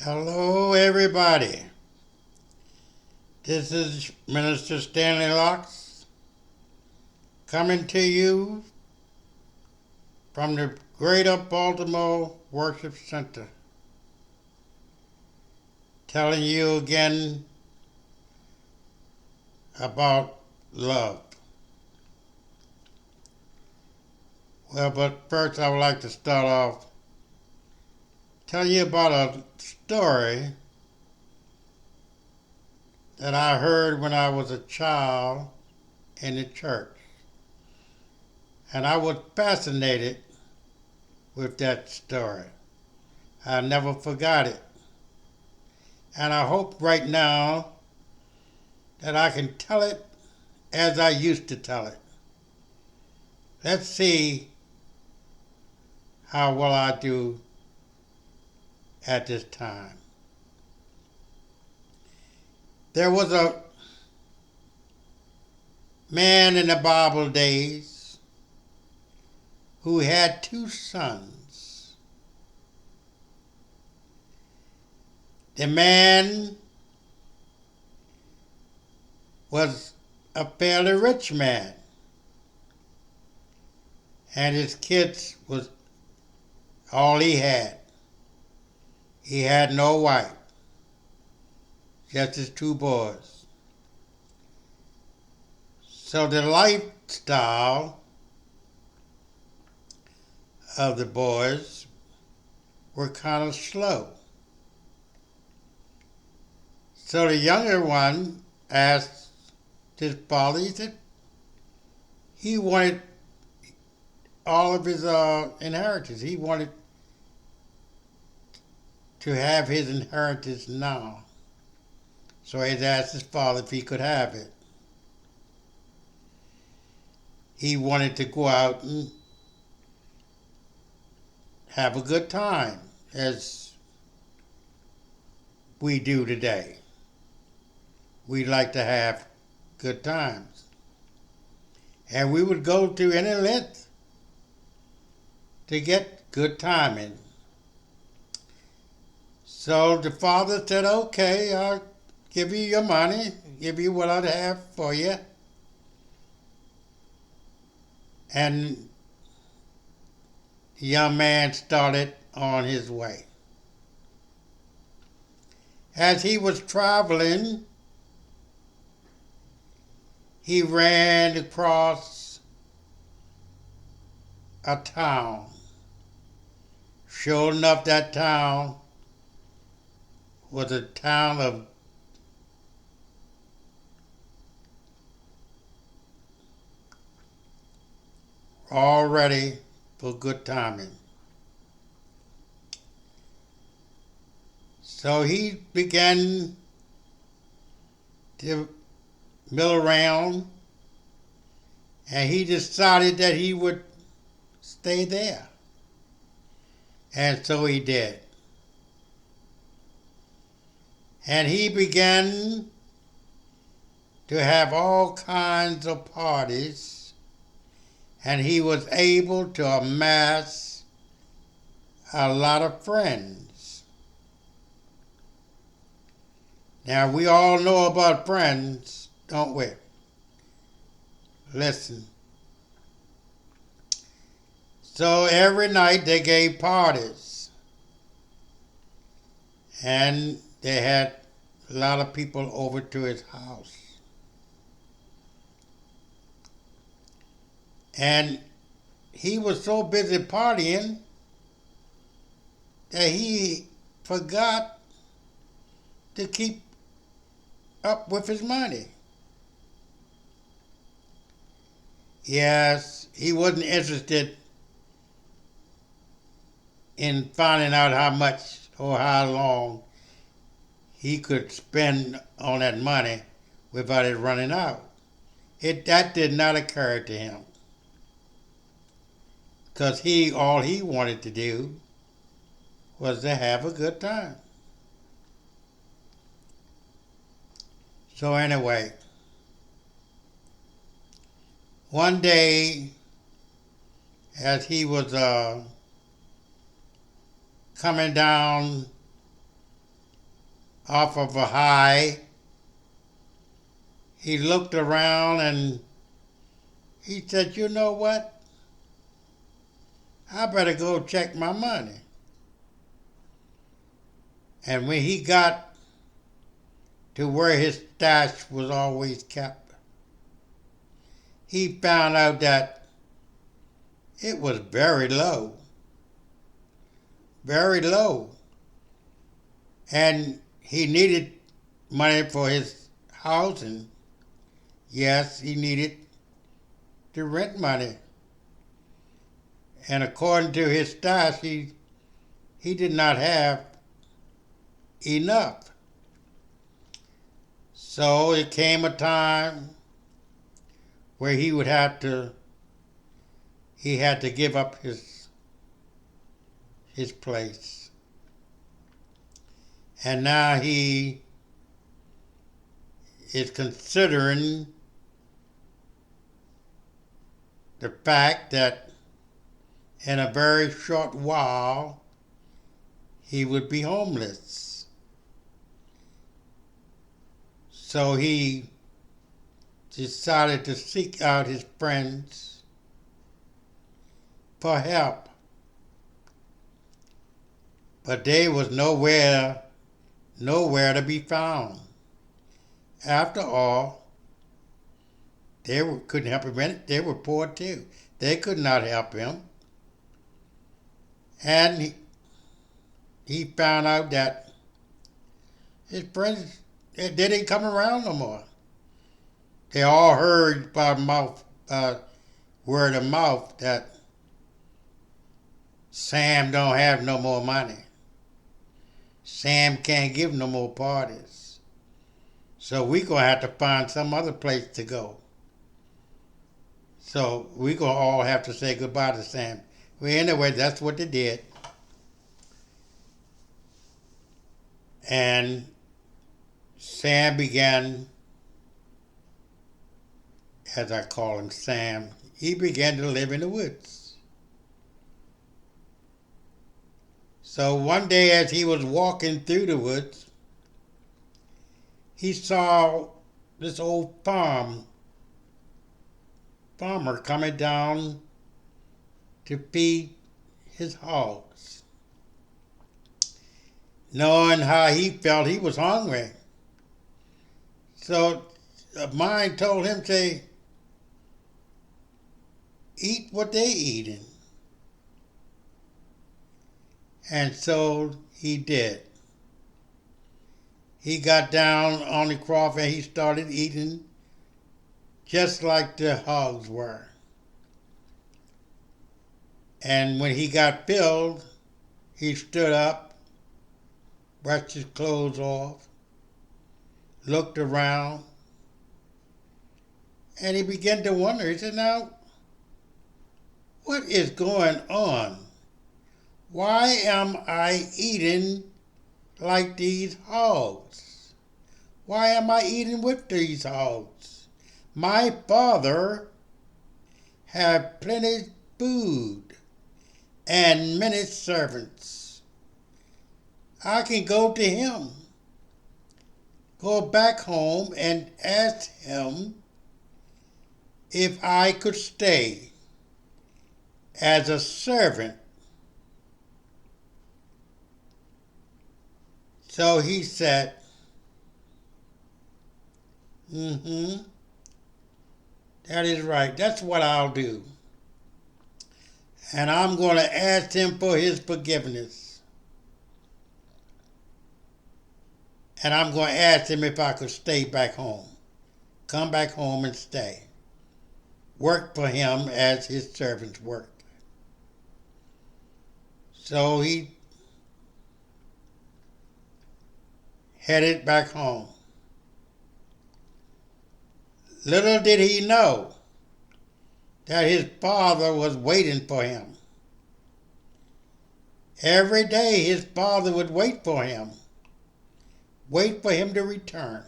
Hello, everybody. This is Minister Stanley Locks coming to you from the Greater Baltimore Worship Center, telling you again about love. Well, but first I would like to start off telling you about a story that I heard when I was a child in the church. And I was fascinated with that story. I never forgot it. And I hope right now that I can tell it as I used to tell it. Let's see how well I do at this time. There was a man in the Bible days who had two sons. The man was a fairly rich man, and his kids was all he had. He had no wife, just his two boys. So the lifestyle of the boys were kind of slow. So the younger one asked his father, he said he wanted all of his inheritance. He wanted to have his inheritance now. So he asked his father if he could have it. He wanted to go out and have a good time, as we do today. We like to have good times. And we would go to any length to get good timing. So the father said, okay, I'll give you your money, give you what I'd have for you. And the young man started on his way. As he was traveling, he ran across a town. Sure enough, that town was a town of all ready for good timing. So he began to mill around, and he decided that he would stay there. And so he did. And he began to have all kinds of parties, and he was able to amass a lot of friends. Now, we all know about friends, don't we? Listen. So every night they gave parties, and they had a lot of people over to his house. And he was so busy partying that he forgot to keep up with his money. Yes, he wasn't interested in finding out how much or how long he could spend on that money without it running out. That did not occur to him, because all he wanted to do was to have a good time. So anyway, one day as he was coming down off of a high. He looked around and he said, "You know what? I better go check my money." And when he got to where his stash was always kept, he found out that it was very low, very low. And he needed money for his housing. Yes, he needed the rent money. And according to his stash, he did not have enough. So it came a time where he had to give up his place. And now he is considering the fact that in a very short while he would be homeless. So he decided to seek out his friends for help. But they was nowhere to be found. After all, couldn't help him. They were poor too. They could not help him. And he found out that his friends, they didn't come around no more. They all heard by word of mouth that Sam don't have no more money. Sam can't give no more parties. So we gonna have to find some other place to go. So we gonna all have to say goodbye to Sam. Well, anyway, that's what they did. And Sam began, as I call him Sam, he began to live in the woods. So one day as he was walking through the woods, he saw this old farmer coming down to feed his hogs. Knowing how he felt, he was hungry. So a mind told him to eat what they eating. And so he did. He got down on the cloth and he started eating just like the hogs were. And when he got filled, he stood up, brushed his clothes off, looked around, and he began to wonder. He said, "Now, what is going on? Why am I eating like these hogs? Why am I eating with these hogs? My father had plenty food and many servants. I can go to him, go back home and ask him if I could stay as a servant." So he said, that is right. That's what I'll do. And I'm going to ask him for his forgiveness. And I'm going to ask him if I could stay back home. Come back home and stay. Work for him as his servants worked. So he headed back home. Little did he know that his father was waiting for him. Every day his father would wait for him to return.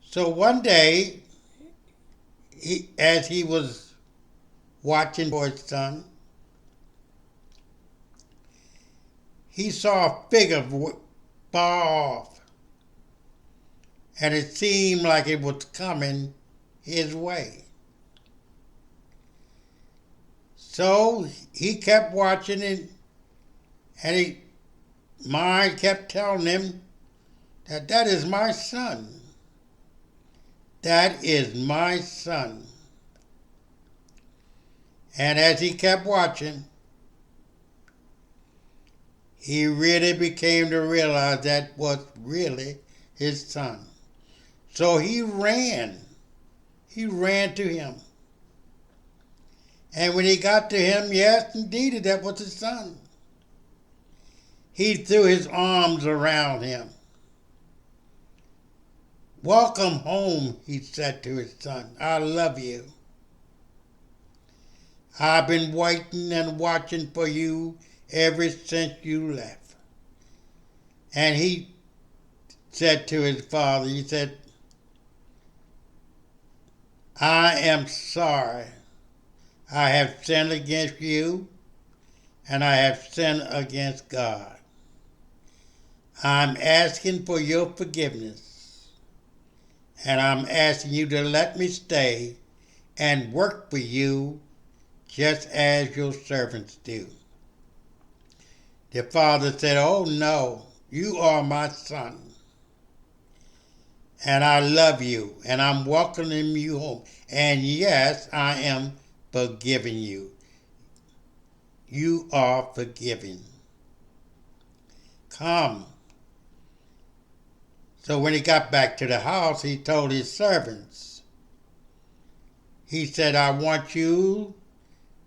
So one day, as he was watching for his son, he saw a figure far off, and it seemed like it was coming his way. So he kept watching it, and his mind kept telling him that is my son. That is my son. And as he kept watching, he really became to realize that was really his son. So he ran. He ran to him. And when he got to him, yes, indeed, that was his son. He threw his arms around him. Welcome home, he said to his son. I love you. I've been waiting and watching for you ever since you left. And he said to his father, he said, I am sorry. I have sinned against you, and I have sinned against God. I'm asking for your forgiveness, and I'm asking you to let me stay and work for you just as your servants do. The father said, oh no, you are my son, and I love you, and I'm welcoming you home. And yes, I am forgiving you. You are forgiven. Come. So when he got back to the house, he told his servants, he said, I want you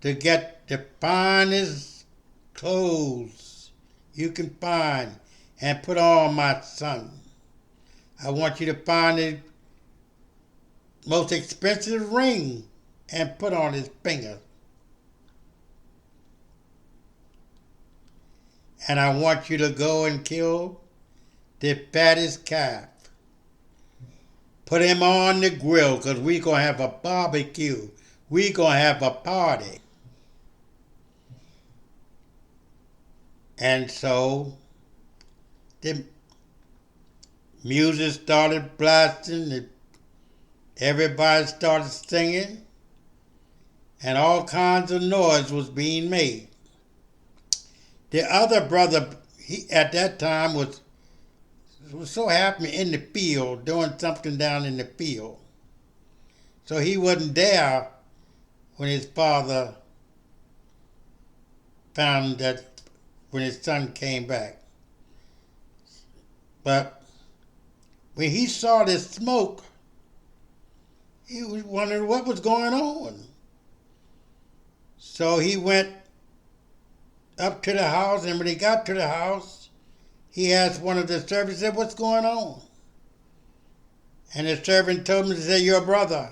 to get the finest clothes you can find and put on my son. I want you to find the most expensive ring and put on his finger. And I want you to go and kill the fattest calf. Put him on the grill because we're going to have a barbecue. We're going to have a party. And so the music started blasting, everybody started singing, and all kinds of noise was being made. The other brother, he at that time was so happy in the field, doing something down in the field. So he wasn't there when his father found that when his son came back. But when he saw this smoke, he was wondering what was going on. So he went up to the house, and when he got to the house, he asked one of the servants, said, what's going on? And the servant told him, to say, your brother,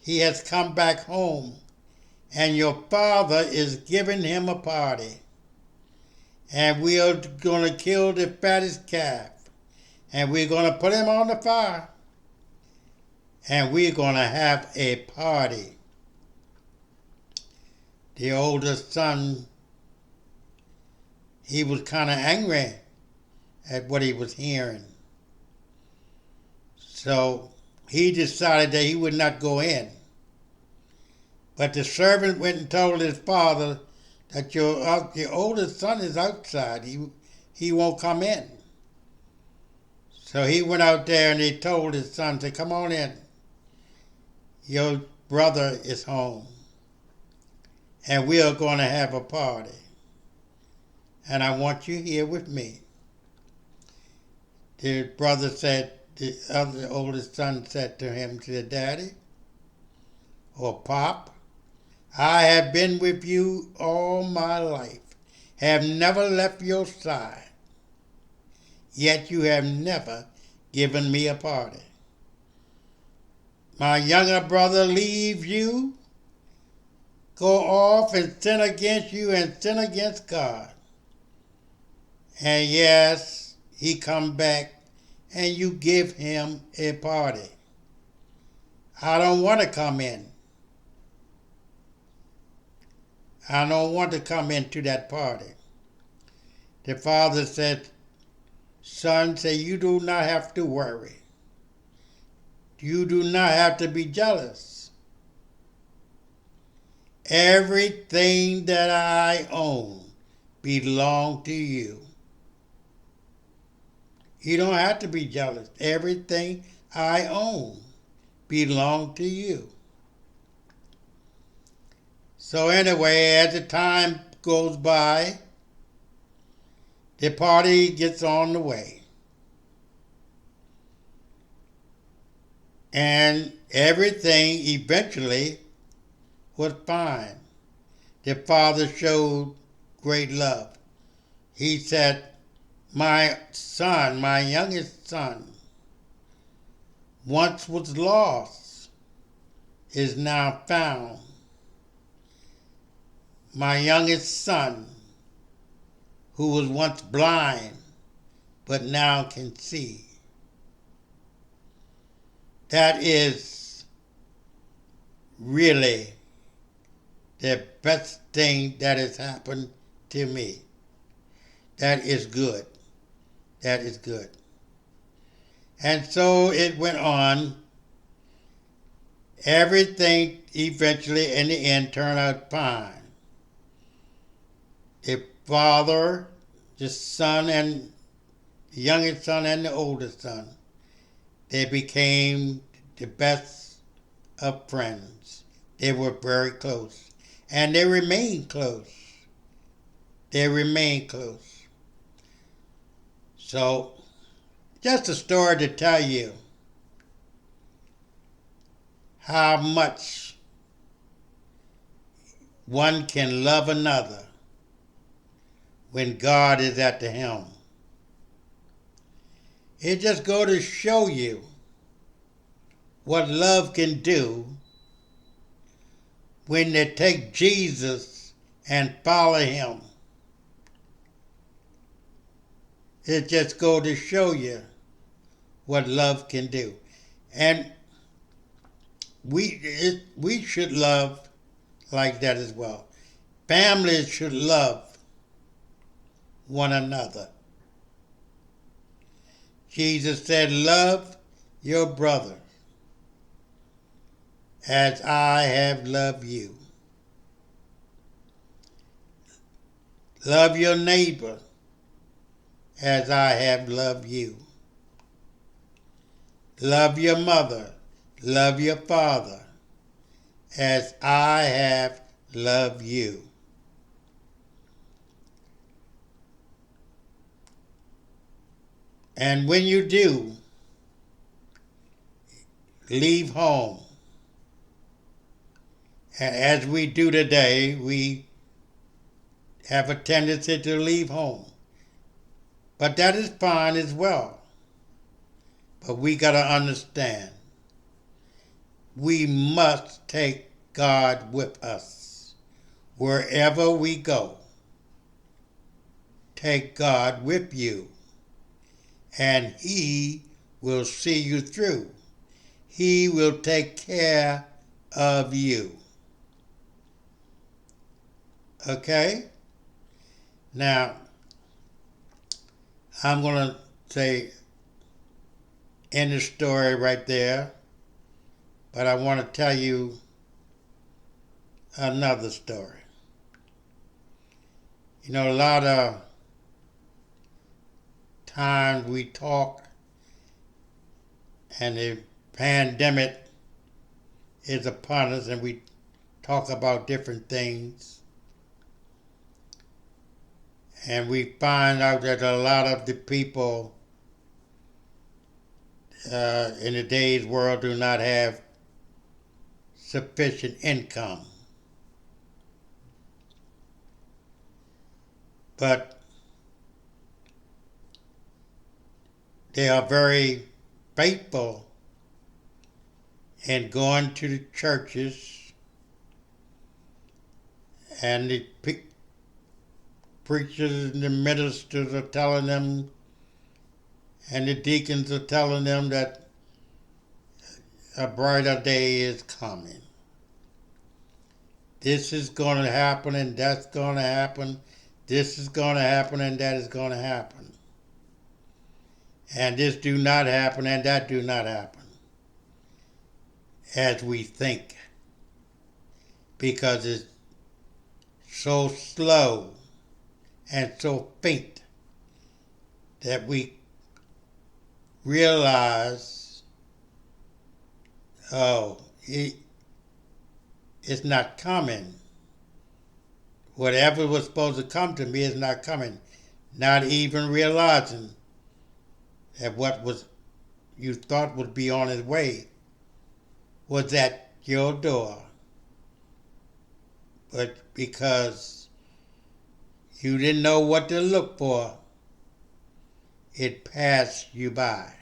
he has come back home, and your father is giving him a party. And we are going to kill the fattest calf, and we're going to put him on the fire, and we're going to have a party. The oldest son, he was kind of angry at what he was hearing. So he decided that he would not go in. But the servant went and told his father that your oldest son is outside. He won't come in. So he went out there and he told his son, said, come on in. Your brother is home. And we are going to have a party. And I want you here with me. The brother said, the other oldest son said to him, said, Daddy, or Pop, I have been with you all my life, have never left your side, yet you have never given me a party. My younger brother leaves you, go off and sin against you and sin against God. And yes, he come back and you give him a party. I don't want to come in. I don't want to come into that party. The father said, son, say, you do not have to worry. You do not have to be jealous. Everything that I own belongs to you. You don't have to be jealous. Everything I own belongs to you. So anyway, as the time goes by, the party gets on the way. And everything eventually was fine. The father showed great love. He said, my son, my youngest son, once was lost, is now found. My youngest son, who was once blind, but now can see. That is really the best thing that has happened to me. That is good. That is good. And so it went on. Everything eventually in the end turned out fine. The father, the son, and the youngest son and the oldest son, they became the best of friends. They were very close. And they remain close. They remain close. So, just a story to tell you how much one can love another when God is at the helm. It just goes to show you what love can do when they take Jesus and follow him. It just goes to show you what love can do. And we should love like that as well. Families should love one another. Jesus said, love your brother as I have loved you. Love your neighbor as I have loved you. Love your mother, love your father as I have loved you. And when you do, leave home. And as we do today, we have a tendency to leave home. But that is fine as well. But we got to understand, we must take God with us. Wherever we go, take God with you. And he will see you through. He will take care of you. Okay? Now, I'm going to say, end the story right there. But I want to tell you another story. You know, a lot of times we talk and the pandemic is upon us and we talk about different things. And we find out that a lot of the people in today's world do not have sufficient income. But they are very faithful in going to the churches, and the preachers and the ministers are telling them, and the deacons are telling them that a brighter day is coming. This is going to happen and that's going to happen. this is going to happen and that is going to happen. And this do not happen and that do not happen as we think, because it's so slow and so faint that we realize, oh, it's not coming. Whatever was supposed to come to me is not coming. Not even realizing that what was you thought would be on its way was at your door. But because you didn't know what to look for, it passed you by.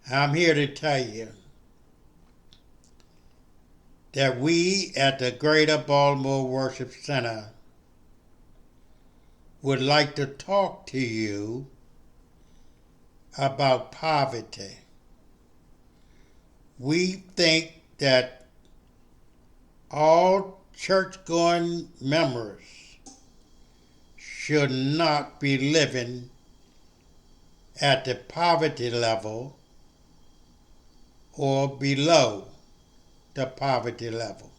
I'm here to tell you that we at the Greater Baltimore Worship Center would like to talk to you about poverty. We think that all church-going members should not be living at the poverty level or below the poverty level.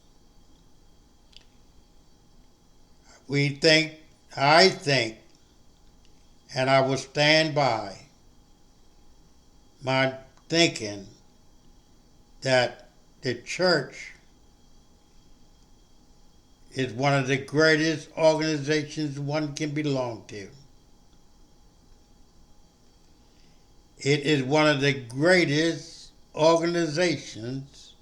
I think, and I will stand by my thinking that the church is one of the greatest organizations one can belong to. It is one of the greatest organizations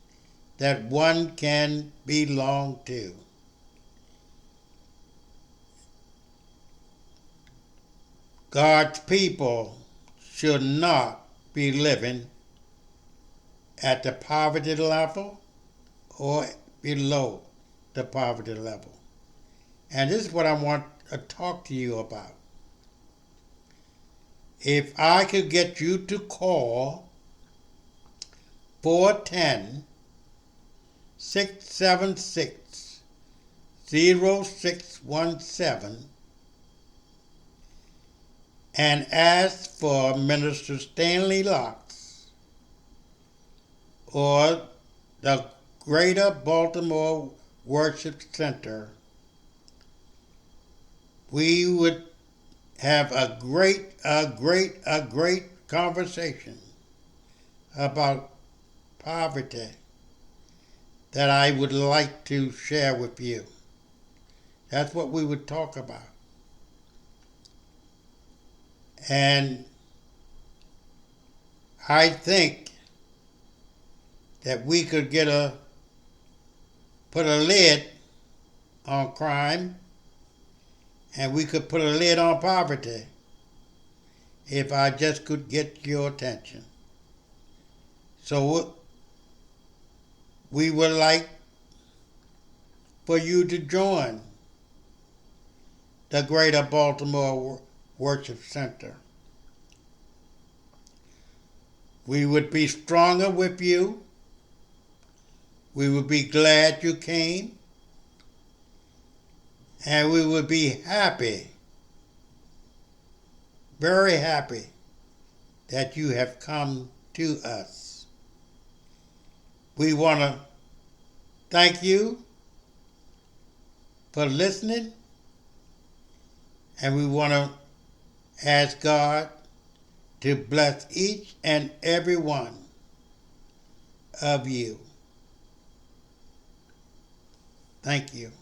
that one can belong to. God's people should not be living at the poverty level or below the poverty level. And this is what I want to talk to you about. If I could get you to call 410-676-0617 and ask for Minister Stanley Locks or the Greater Baltimore Worship Center, we would have a great conversation about poverty that I would like to share with you. That's what we would talk about. And I think that we could put a lid on crime, and we could put a lid on poverty if I just could get your attention. So we would like for you to join the Greater Baltimore Worship Center. We would be stronger with you. We would be glad you came. And we would be happy, very happy, that you have come to us. We want to thank you for listening, and we want to ask God to bless each and every one of you. Thank you.